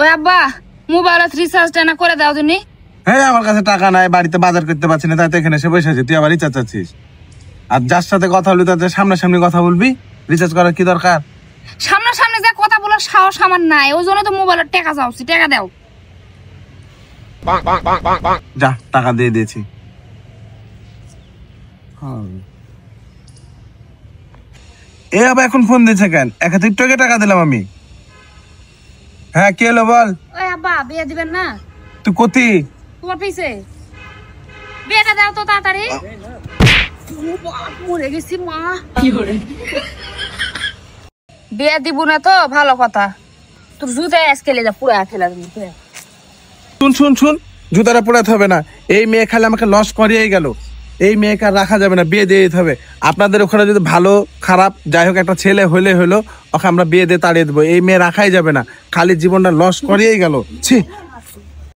ওই আব্বা মোবাইলত রিচার্জটা না করে দাও তুমি। হ্যাঁ আমার কাছে টাকা নাই, বাড়িতে বাজার করতে পারছি না, তাই তো এখানে এসে বসে আছি। তুই আবার রিচার্জ চাচ্ছিস? আর যার সাথে কথা বলবি তাদের সামনাসামনি কথা বলবি। রিচার্জ করার কি দরকার? সামনাসামনি যে কথা বলার সাহস আমার নাই, ওই জন্য তো মোবাইলের টাকা চাওছি। টাকা দাও। যা টাকা দিয়ে দিয়েছি। এ আবার এখন ফোন দিয়েছে কেন? 1000 টাকা টাকা দিলাম আমি। হ্যাঁ কে হলো বল। ওই আব্বা বিয়ে দিবেন না? তুই কোথি? তোমার পিছে বিয়েটা দাও তো তাড়াতাড়ি। মরে গেছি মা। বিয়ে দিব না তো ভালো কথা, তোর জুতায় আজকে লেজা পুরো ফেলা দিবি। শুন শুন শুন, জুতাটা পড়াতে হবে না। এই মেয়ে খালি আমাকে লস করিয়েই গেল। এই মেয়েকে আর রাখা যাবে না, বিয়ে দিয়ে দিতে হবে। আপনাদের ওখানে যদি ভালো খারাপ যাই হোক একটা ছেলে হইলে হলো, ওকে আমরা বিয়ে দিয়ে তাড়িয়ে দেবো। এই মেয়ে রাখাই যাবে না, খালি জীবনটা লস করিয়েই গেল। ছি।